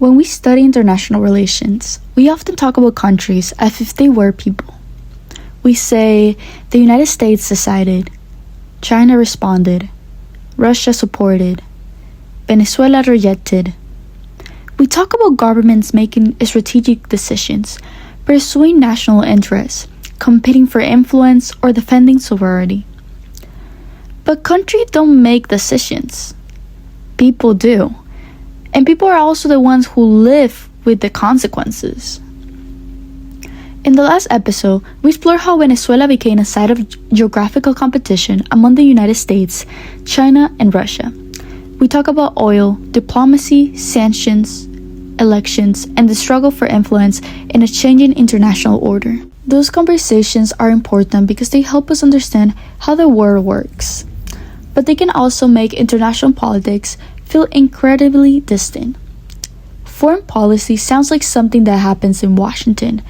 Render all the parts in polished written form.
When we study international relations, we often talk about countries as if they were people. We say the United States decided, China responded, Russia supported, Venezuela rejected. We talk about governments making strategic decisions, pursuing national interests, competing for influence, or defending sovereignty. But countries don't make decisions. People do. And people are also the ones who live with the consequences. In the last episode, we explored how Venezuela became a site of geographical competition among the United States, China, and Russia. We talk about oil, diplomacy, sanctions, elections, and the struggle for influence in a changing international order. Those conversations are important because they help us understand how the world works. But they can also make international politics feel incredibly distant. Foreign policy sounds like something that happens in Washington,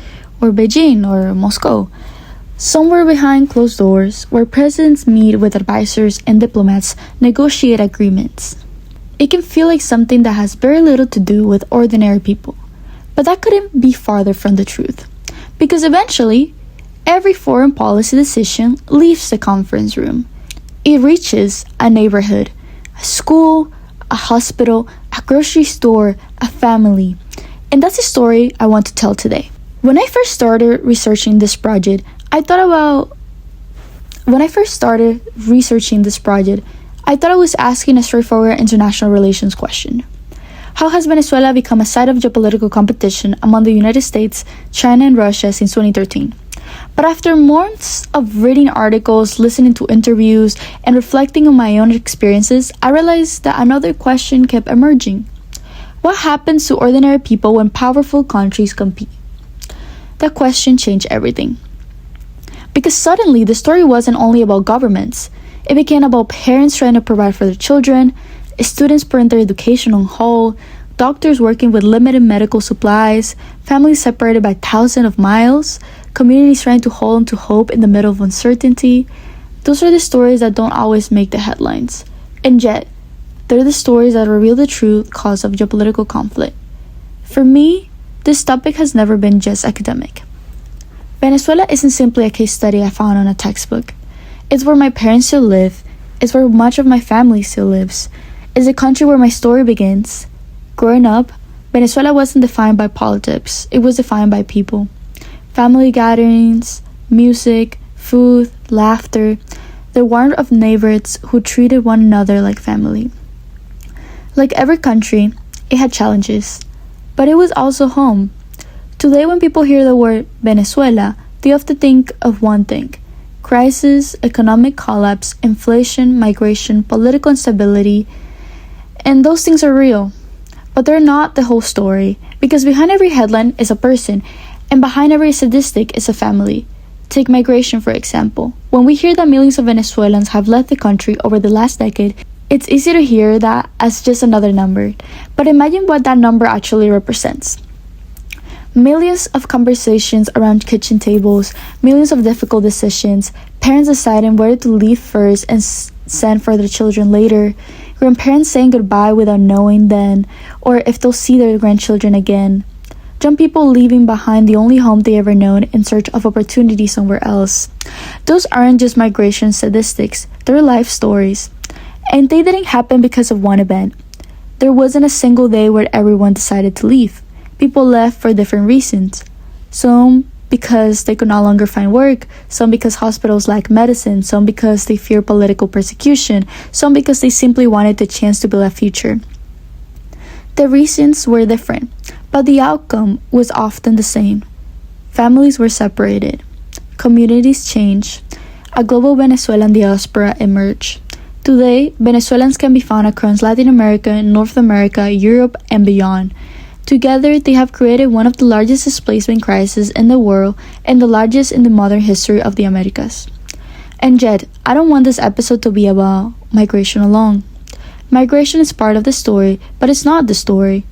or Beijing, or Moscow, somewhere behind closed doors where presidents meet with advisors and diplomats negotiate agreements. It can feel like something that has very little to do with ordinary people, but that couldn't be farther from the truth, because eventually, every foreign policy decision leaves the conference room. It reaches a neighborhood, a school, a hospital, a grocery store, a family. And that's the story I want to tell today. When I first started researching this project, I thought I was asking a straightforward international relations question. How has Venezuela become a site of geopolitical competition among the United States, China, and Russia since 2013? But after months of reading articles, listening to interviews, and reflecting on my own experiences, I realized that another question kept emerging. What happens to ordinary people when powerful countries compete? That question changed everything. Because suddenly, the story wasn't only about governments. It became about parents trying to provide for their children, students putting their education on hold, doctors working with limited medical supplies, families separated by thousands of miles, communities trying to hold on to hope in the middle of uncertainty. Those are the stories that don't always make the headlines. And yet, they're the stories that reveal the true cause of geopolitical conflict. For me, this topic has never been just academic. Venezuela isn't simply a case study I found on a textbook. It's where my parents still live. It's where much of my family still lives. It's a country where my story begins. Growing up, Venezuela wasn't defined by politics. It was defined by people. Family gatherings, music, food, laughter, the warmth of neighbors who treated one another like family. Like every country, it had challenges, but it was also home. Today, when people hear the word Venezuela, they often think of one thing: crisis, economic collapse, inflation, migration, political instability, and those things are real. But they're not the whole story, because behind every headline is a person, and behind every statistic is a family. Take migration, for example. When we hear that millions of Venezuelans have left the country over the last decade, it's easy to hear that as just another number. But imagine what that number actually represents. Millions of conversations around kitchen tables, millions of difficult decisions, parents deciding whether to leave first and send for their children later, grandparents saying goodbye without knowing then, or if they'll see their grandchildren again. Young people leaving behind the only home they ever known in search of opportunity somewhere else. Those aren't just migration statistics, they're life stories. And they didn't happen because of one event. There wasn't a single day where everyone decided to leave. People left for different reasons. Some because they could no longer find work, some because hospitals lacked medicine, some because they feared political persecution, some because they simply wanted the chance to build a future. The reasons were different, but the outcome was often the same. Families were separated. Communities changed. A global Venezuelan diaspora emerged. Today, Venezuelans can be found across Latin America, North America, Europe, and beyond. Together, they have created one of the largest displacement crises in the world and the largest in the modern history of the Americas. And yet, I don't want this episode to be about migration alone. Migration is part of the story, but it's not the story.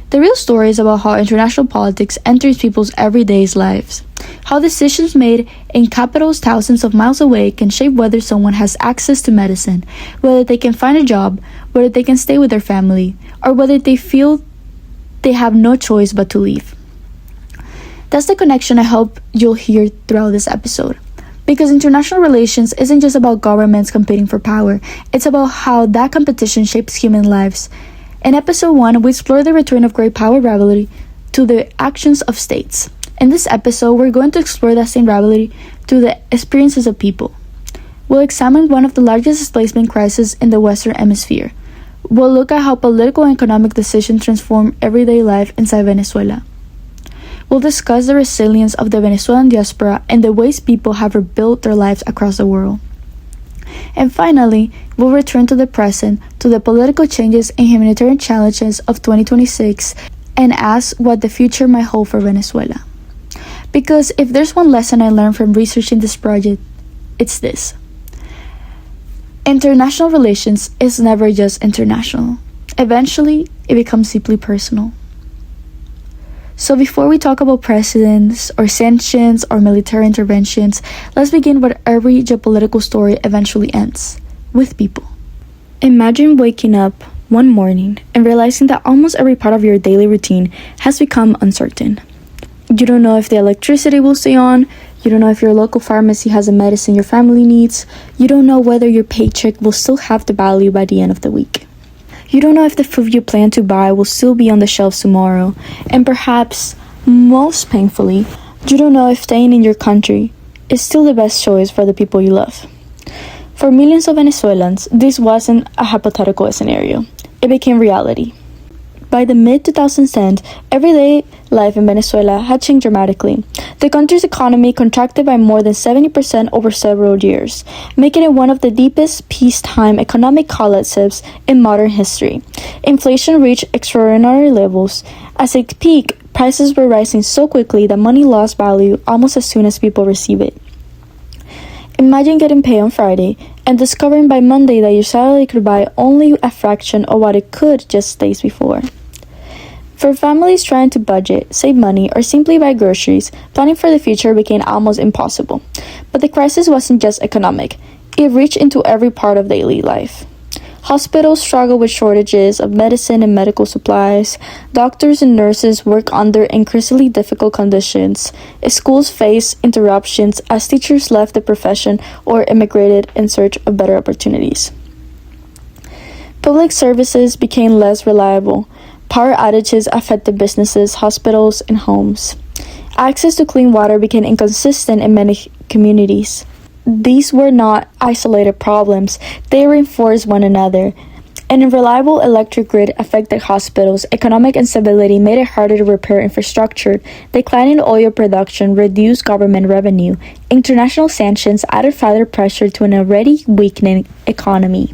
The real story is about how international politics enters people's everyday lives, how decisions made in capitals thousands of miles away can shape whether someone has access to medicine, whether they can find a job, whether they can stay with their family, or whether they feel they have no choice but to leave. That's the connection I hope you'll hear throughout this episode. Because international relations isn't just about governments competing for power, it's about how that competition shapes human lives. In episode 1, we explore the return of great power rivalry to the actions of states. In this episode, we're going to explore that same rivalry through the experiences of people. We'll examine one of the largest displacement crises in the Western Hemisphere. We'll look at how political and economic decisions transform everyday life inside Venezuela. We'll discuss the resilience of the Venezuelan diaspora and the ways people have rebuilt their lives across the world. And finally, we'll return to the present, to the political changes and humanitarian challenges of 2026, and ask what the future might hold for Venezuela. Because if there's one lesson I learned from researching this project, it's this. International relations is never just international. Eventually, it becomes deeply personal. So before we talk about presidents or sanctions or military interventions, let's begin where every geopolitical story eventually ends, with people. Imagine waking up one morning and realizing that almost every part of your daily routine has become uncertain. You don't know if the electricity will stay on, you don't know if your local pharmacy has the medicine your family needs, you don't know whether your paycheck will still have the value by the end of the week. You don't know if the food you plan to buy will still be on the shelves tomorrow, and perhaps, most painfully, you don't know if staying in your country is still the best choice for the people you love. For millions of Venezuelans, this wasn't a hypothetical scenario. It became reality. By the mid-2010s, everyday life in Venezuela had changed dramatically. The country's economy contracted by more than 70% over several years, making it one of the deepest peacetime economic collapses in modern history. Inflation reached extraordinary levels. At its peak, prices were rising so quickly that money lost value almost as soon as people receive it. Imagine getting paid on Friday and discovering by Monday that your salary could buy only a fraction of what it could just days before. For families trying to budget, save money, or simply buy groceries, planning for the future became almost impossible. But the crisis wasn't just economic. It reached into every part of daily life. Hospitals struggle with shortages of medicine and medical supplies. Doctors and nurses work under increasingly difficult conditions. Schools face interruptions as teachers left the profession or immigrated in search of better opportunities. Public services became less reliable. Power outages affected businesses, hospitals, and homes. Access to clean water became inconsistent in many communities. These were not isolated problems, they reinforced one another. An unreliable electric grid affected hospitals, economic instability made it harder to repair infrastructure, declining oil production reduced government revenue, international sanctions added further pressure to an already weakening economy.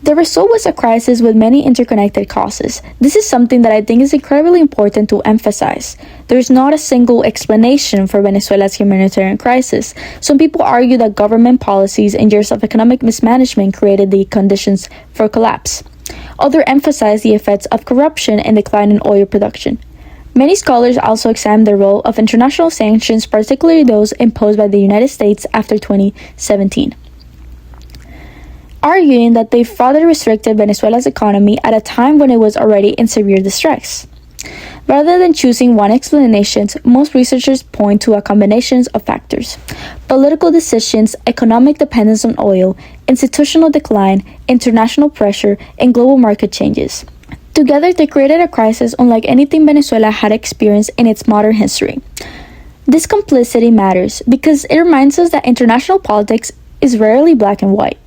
The result was a crisis with many interconnected causes. This is something that I think is incredibly important to emphasize. There is not a single explanation for Venezuela's humanitarian crisis. Some people argue that government policies and years of economic mismanagement created the conditions for collapse. Others emphasize the effects of corruption and decline in oil production. Many scholars also examine the role of international sanctions, particularly those imposed by the United States after 2017. Arguing that they further restricted Venezuela's economy at a time when it was already in severe distress. Rather than choosing one explanation, most researchers point to a combination of factors: political decisions, economic dependence on oil, institutional decline, international pressure, and global market changes. Together, they created a crisis unlike anything Venezuela had experienced in its modern history. This complexity matters because it reminds us that international politics is rarely black and white.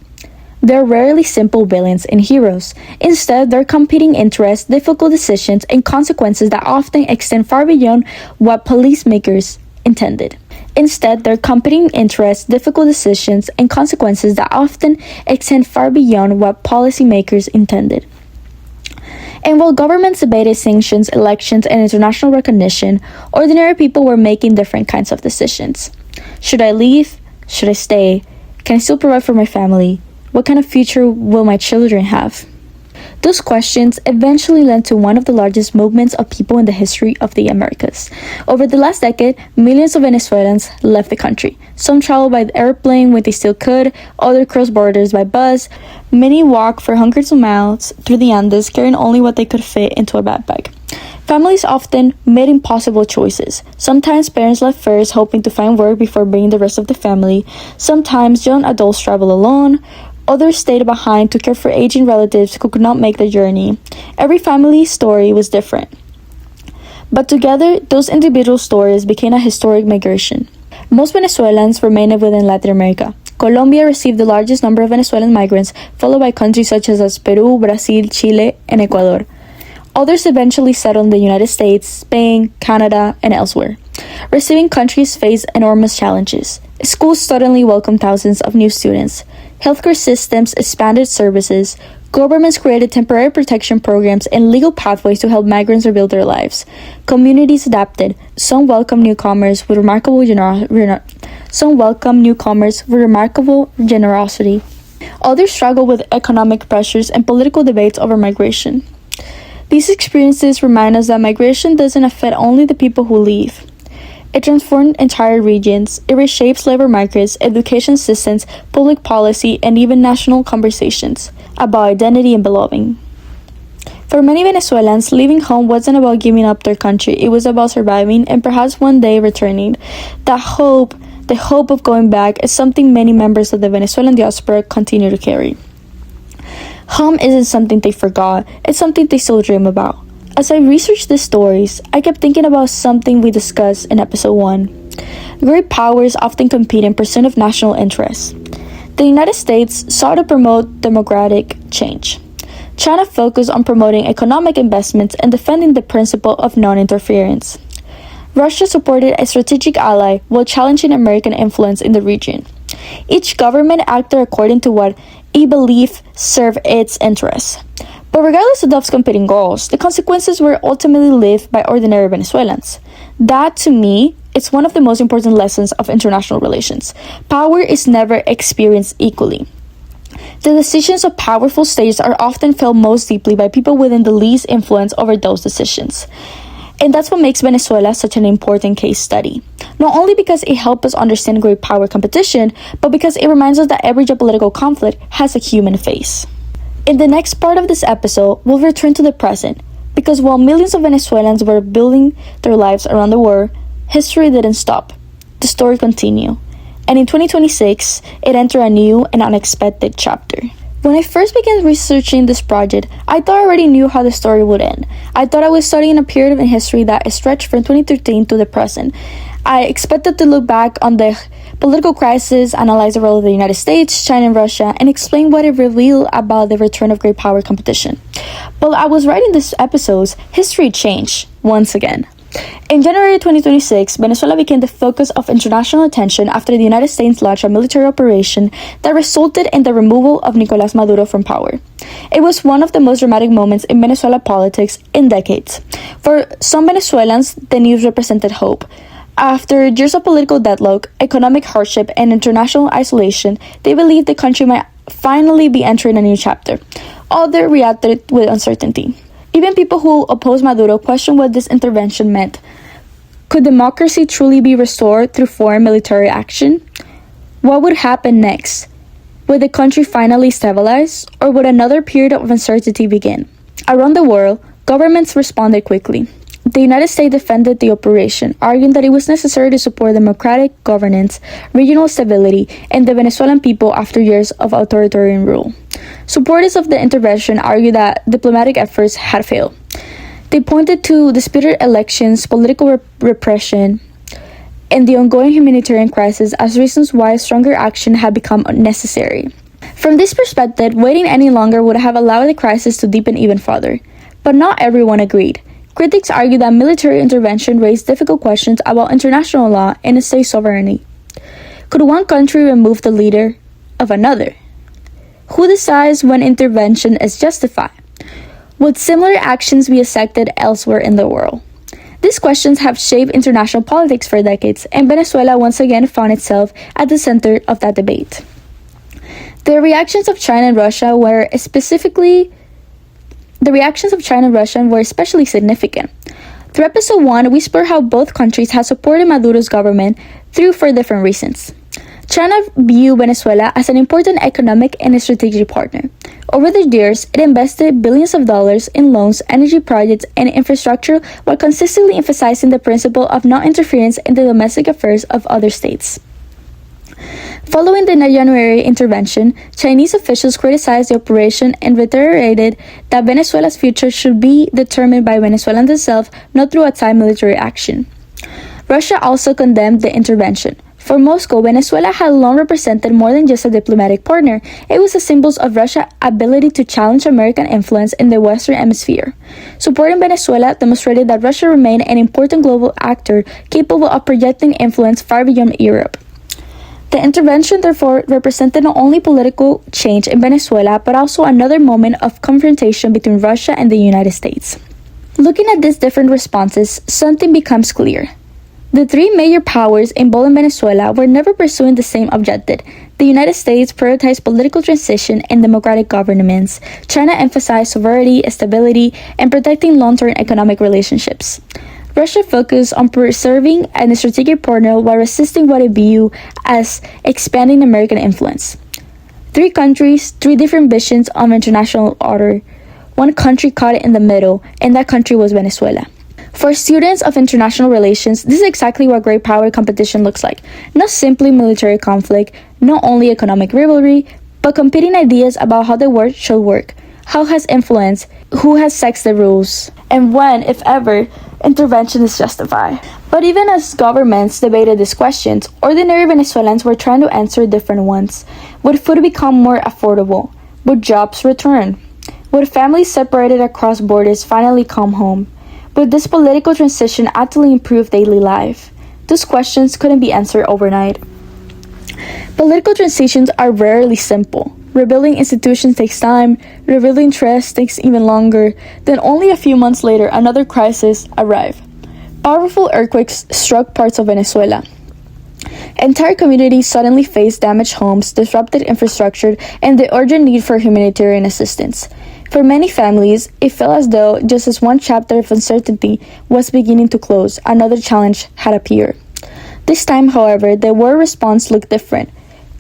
They're rarely simple villains and heroes. Instead, they're competing interests, difficult decisions, and consequences that often extend far beyond what policymakers intended. Instead, they're competing interests, difficult decisions, and consequences that often extend far beyond what policymakers intended. And while governments debated sanctions, elections, and international recognition, ordinary people were making different kinds of decisions. Should I leave? Should I stay? Can I still provide for my family? What kind of future will my children have? Those questions eventually led to one of the largest movements of people in the history of the Americas. Over the last decade, millions of Venezuelans left the country. Some traveled by airplane when they still could, others crossed borders by bus. Many walked for hundreds of miles through the Andes, carrying only what they could fit into a backpack. Families often made impossible choices. Sometimes parents left first, hoping to find work before bringing the rest of the family. Sometimes young adults traveled alone. Others stayed behind to care for aging relatives who could not make the journey. Every family's story was different. But together, those individual stories became a historic migration. Most Venezuelans remained within Latin America. Colombia received the largest number of Venezuelan migrants, followed by countries such as Peru, Brazil, Chile, and Ecuador. Others eventually settled in the United States, Spain, Canada, and elsewhere. Receiving countries faced enormous challenges. Schools suddenly welcomed thousands of new students. Healthcare systems expanded services. Governments created temporary protection programs and legal pathways to help migrants rebuild their lives. Communities adapted. Some welcomed newcomers with remarkable generosity. Others struggled with economic pressures and political debates over migration. These experiences remind us that migration doesn't affect only the people who leave. It transformed entire regions. It reshapes labor markets, education systems, public policy, and even national conversations about identity and belonging. For many Venezuelans, leaving home wasn't about giving up their country. It was about surviving and perhaps one day returning. The hope of going back, is something many members of the Venezuelan diaspora continue to carry. Home isn't something they forgot. It's something they still dream about. As I researched these stories, I kept thinking about something we discussed in episode 1. Great powers often compete in pursuit of national interests. The United States sought to promote democratic change. China focused on promoting economic investments and defending the principle of non-interference. Russia supported a strategic ally while challenging American influence in the region. Each government acted according to what it believed served its interests. But regardless of those competing goals, the consequences were ultimately lived by ordinary Venezuelans. That, to me, is one of the most important lessons of international relations. Power is never experienced equally. The decisions of powerful states are often felt most deeply by people within the least influence over those decisions. And that's what makes Venezuela such an important case study. Not only because it helps us understand great power competition, but because it reminds us that every geopolitical conflict has a human face. In the next part of this episode, we'll return to the present, because while millions of Venezuelans were building their lives around the world, history didn't stop. The story continued. And in 2026, it entered a new and unexpected chapter. When I first began researching this project, I thought I already knew how the story would end. I thought I was studying a period in history that stretched from 2013 to the present. I expected to look back on the political crisis, analyze the role of the United States, China, and Russia, and explain what it revealed about the return of great power competition. While I was writing these episodes, history changed once again. In January 2026, Venezuela became the focus of international attention after the United States launched a military operation that resulted in the removal of Nicolás Maduro from power. It was one of the most dramatic moments in Venezuela politics in decades. For some Venezuelans, the news represented hope. After years of political deadlock, economic hardship, and international isolation, they believed the country might finally be entering a new chapter. Others reacted with uncertainty. Even people who opposed Maduro questioned what this intervention meant. Could democracy truly be restored through foreign military action? What would happen next? Would the country finally stabilize, or would another period of uncertainty begin? Around the world, governments responded quickly. The United States defended the operation, arguing that it was necessary to support democratic governance, regional stability, and the Venezuelan people after years of authoritarian rule. Supporters of the intervention argued that diplomatic efforts had failed. They pointed to disputed elections, political repression, and the ongoing humanitarian crisis as reasons why stronger action had become necessary. From this perspective, waiting any longer would have allowed the crisis to deepen even further. But not everyone agreed. Critics argue that military intervention raised difficult questions about international law and state sovereignty. Could one country remove the leader of another? Who decides when intervention is justified? Would similar actions be accepted elsewhere in the world? These questions have shaped international politics for decades, and Venezuela once again found itself at the center of that debate. The reactions of China and Russia were specifically The reactions of China and Russia were especially significant. Through episode 1, we explore how both countries have supported Maduro's government for different reasons. China viewed Venezuela as an important economic and strategic partner. Over the years, it invested billions of dollars in loans, energy projects, and infrastructure while consistently emphasizing the principle of non-interference in the domestic affairs of other states. Following the January intervention, Chinese officials criticized the operation and reiterated that Venezuela's future should be determined by Venezuelans themselves, not through outside military action. Russia also condemned the intervention. For Moscow, Venezuela had long represented more than just a diplomatic partner. It was a symbol of Russia's ability to challenge American influence in the Western Hemisphere. Supporting Venezuela demonstrated that Russia remained an important global actor capable of projecting influence far beyond Europe. The intervention, therefore, represented not only political change in Venezuela, but also another moment of confrontation between Russia and the United States. Looking at these different responses, something becomes clear. The three major powers involved in Venezuela were never pursuing the same objective. The United States prioritized political transition and democratic governments. China emphasized sovereignty, stability, and protecting long-term economic relationships. Russia focused on preserving a strategic partner while resisting what it viewed as expanding American influence. Three countries, three different visions of international order. One country caught in the middle, and that country was Venezuela. For students of international relations, this is exactly what great power competition looks like. Not simply military conflict, not only economic rivalry, but competing ideas about how the world should work, how has influence, who has set the rules, and when, if ever, intervention is justified. But even as governments debated these questions, ordinary Venezuelans were trying to answer different ones. Would food become more affordable? Would jobs return? Would families separated across borders finally come home? Would this political transition actually improve daily life? Those questions couldn't be answered overnight. Political transitions are rarely simple. Rebuilding institutions takes time, rebuilding trust takes even longer. Then only a few months later, another crisis arrived. Powerful earthquakes struck parts of Venezuela. Entire communities suddenly faced damaged homes, disrupted infrastructure, and the urgent need for humanitarian assistance. For many families, it felt as though just as one chapter of uncertainty was beginning to close, another challenge had appeared. This time, however, the world response looked different.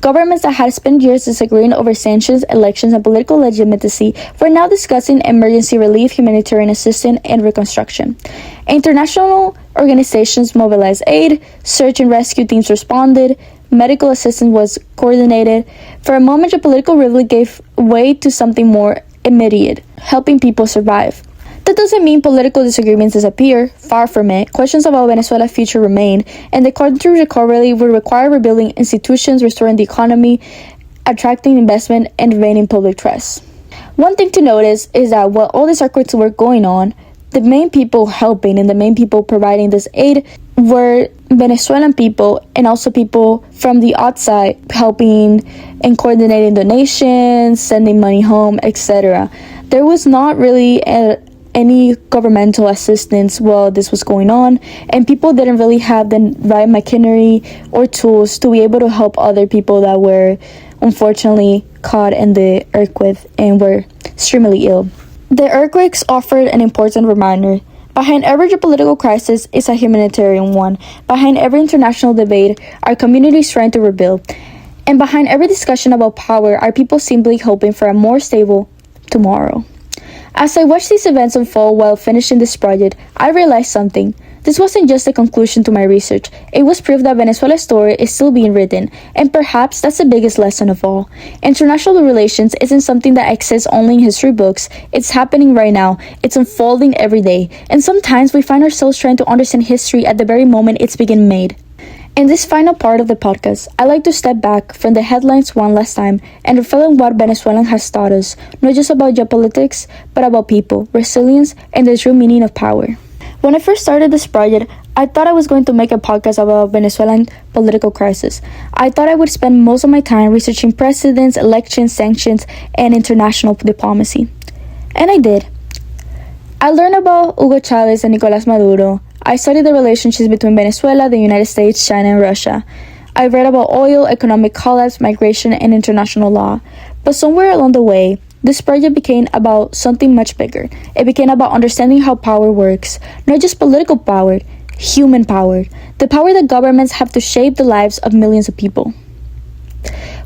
Governments that had spent years disagreeing over sanctions, elections, and political legitimacy were now discussing emergency relief, humanitarian assistance, and reconstruction. International organizations mobilized aid, search and rescue teams responded, medical assistance was coordinated. For a moment, the political rivalry gave way to something more immediate, helping people survive. That doesn't mean political disagreements disappear. Far from it. Questions about Venezuela's future remain, and the country's recovery will require rebuilding institutions, restoring the economy, attracting investment, and regaining public trust. One thing to notice is that while all these earthquakes were going on, the main people helping and the main people providing this aid were Venezuelan people and also people from the outside helping and coordinating donations, sending money home, etc. There was not really any governmental assistance while this was going on, and people didn't really have the right machinery or tools to be able to help other people that were unfortunately caught in the earthquake and were extremely ill. The earthquakes offered an important reminder. Behind every geopolitical crisis is a humanitarian one. Behind every international debate are communities trying to rebuild. And behind every discussion about power are people simply hoping for a more stable tomorrow. As I watched these events unfold while finishing this project, I realized something. This wasn't just a conclusion to my research. It was proof that Venezuela's story is still being written, and perhaps that's the biggest lesson of all. International relations isn't something that exists only in history books. It's happening right now. It's unfolding every day. And sometimes we find ourselves trying to understand history at the very moment it's being made. In this final part of the podcast, I'd like to step back from the headlines one last time and reflect on what Venezuela has taught us, not just about geopolitics, but about people, resilience, and the true meaning of power. When I first started this project, I thought I was going to make a podcast about Venezuelan political crisis. I thought I would spend most of my time researching presidents, elections, sanctions, and international diplomacy. And I did. I learned about Hugo Chavez and Nicolás Maduro. I studied the relationships between Venezuela, the United States, China, and Russia. I read about oil, economic collapse, migration, and international law. But somewhere along the way, this project became about something much bigger. It became about understanding how power works, not just political power, human power, the power that governments have to shape the lives of millions of people.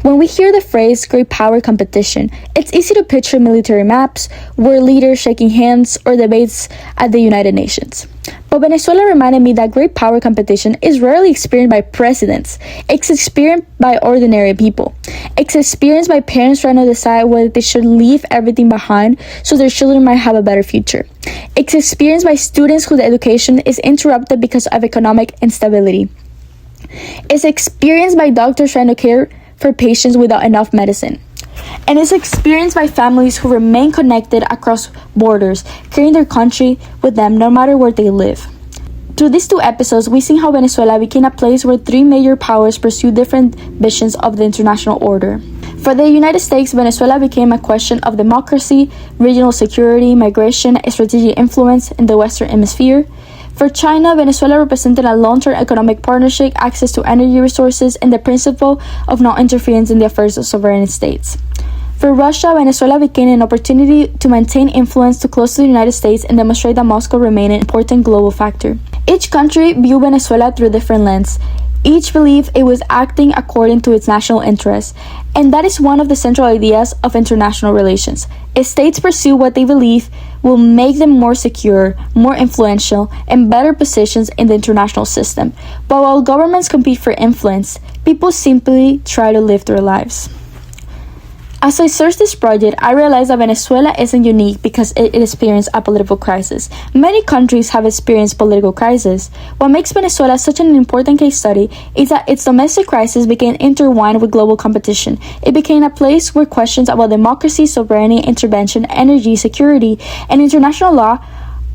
When we hear the phrase great power competition, it's easy to picture military maps, world leaders shaking hands, or debates at the United Nations. But Venezuela reminded me that great power competition is rarely experienced by presidents. It's experienced by ordinary people. It's experienced by parents trying to decide whether they should leave everything behind so their children might have a better future. It's experienced by students whose education is interrupted because of economic instability. It's experienced by doctors trying to care for patients without enough medicine. And it's experienced by families who remain connected across borders, carrying their country with them no matter where they live. Through these two episodes, we see how Venezuela became a place where three major powers pursue different visions of the international order. For the United States, Venezuela became a question of democracy, regional security, migration, and strategic influence in the Western Hemisphere. For China, Venezuela represented a long-term economic partnership, access to energy resources, and the principle of non-interference in the affairs of sovereign states. For Russia, Venezuela became an opportunity to maintain influence too close to the United States and demonstrate that Moscow remained an important global factor. Each country viewed Venezuela through a different lens. Each believed it was acting according to its national interests, and that is one of the central ideas of international relations. If states pursue what they believe will make them more secure, more influential, and better positions in the international system. But while governments compete for influence, people simply try to live their lives. As I searched this project, I realized that Venezuela isn't unique because it experienced a political crisis. Many countries have experienced political crises. What makes Venezuela such an important case study is that its domestic crisis became intertwined with global competition. It became a place where questions about democracy, sovereignty, intervention, energy, security, and international law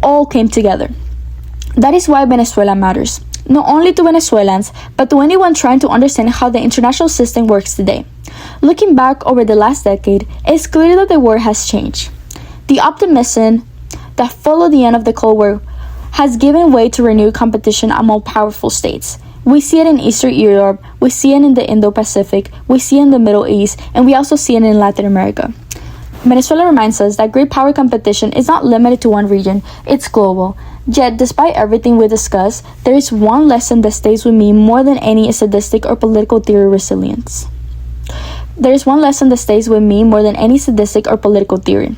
all came together. That is why Venezuela matters, not only to Venezuelans, but to anyone trying to understand how the international system works today. Looking back over the last decade, it's clear that the world has changed. The optimism that followed the end of the Cold War has given way to renewed competition among powerful states. We see it in Eastern Europe, we see it in the Indo-Pacific, we see it in the Middle East, and we also see it in Latin America. Venezuela reminds us that great power competition is not limited to one region, it's global. Yet, despite everything we discussed, there is one lesson that stays with me more than any sadistic or political theory: resilience. There is one lesson that stays with me more than any sadistic or political theory: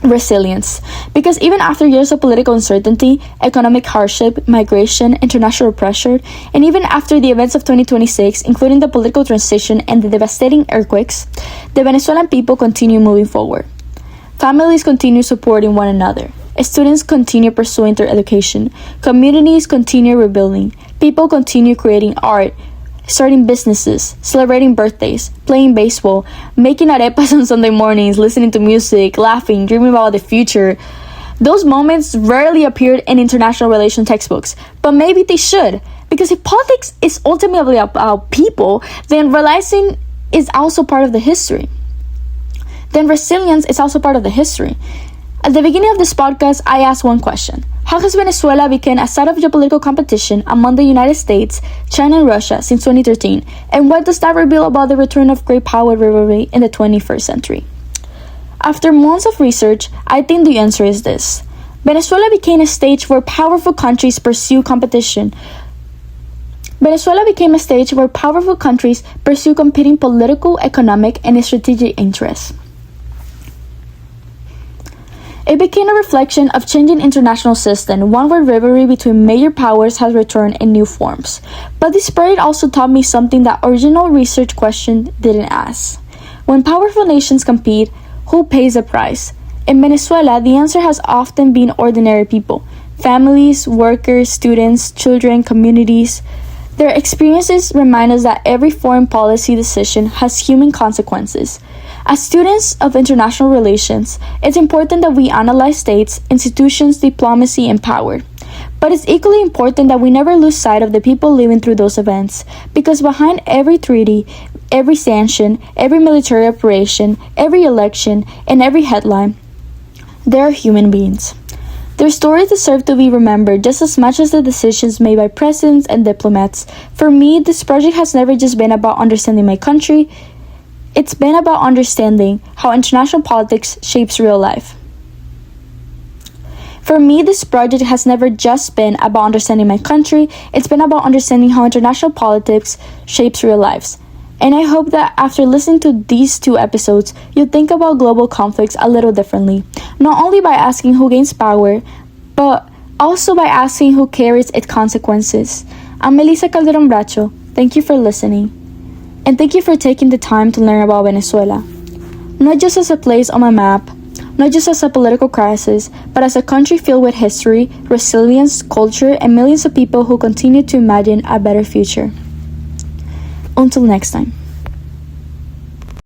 resilience. Because even after years of political uncertainty, economic hardship, migration, international pressure, and even after the events of 2026, including the political transition and the devastating earthquakes, the Venezuelan people continue moving forward. Families continue supporting one another. Students continue pursuing their education. Communities continue rebuilding. People continue creating art, starting businesses, celebrating birthdays, playing baseball, making arepas on Sunday mornings, listening to music, laughing, dreaming about the future. Those moments rarely appeared in international relations textbooks, but maybe they should, because if politics is ultimately about people, then realizing is also part of the history. Then resilience is also part of the history. At the beginning of this podcast, I asked one question: how has Venezuela become a site of geopolitical competition among the United States, China, and Russia since 2013? And what does that reveal about the return of great power rivalry in the 21st century? After months of research, I think the answer is this: Venezuela became a stage where powerful countries pursue competition. Venezuela became a stage where powerful countries pursue competing political, economic, and strategic interests. It became a reflection of changing international system, one where rivalry between major powers has returned in new forms. But this period also taught me something that original research question didn't ask. When powerful nations compete, who pays the price? In Venezuela, the answer has often been ordinary people: families, workers, students, children, communities. Their experiences remind us that every foreign policy decision has human consequences. As students of international relations, it's important that we analyze states, institutions, diplomacy, and power. But it's equally important that we never lose sight of the people living through those events, because behind every treaty, every sanction, every military operation, every election, and every headline, there are human beings. Their stories deserve to be remembered just as much as the decisions made by presidents and diplomats. For me, this project has never just been about understanding my country. It's been about understanding how international politics shapes real life. For me, this project has never just been about understanding my country, it's been about understanding how international politics shapes real lives. And I hope that after listening to these 2 episodes, you think about global conflicts a little differently, not only by asking who gains power, but also by asking who carries its consequences. I'm Melissa Calderon Bracho. Thank you for listening. And thank you for taking the time to learn about Venezuela. Not just as a place on a map, not just as a political crisis, but as a country filled with history, resilience, culture, and millions of people who continue to imagine a better future. Until next time.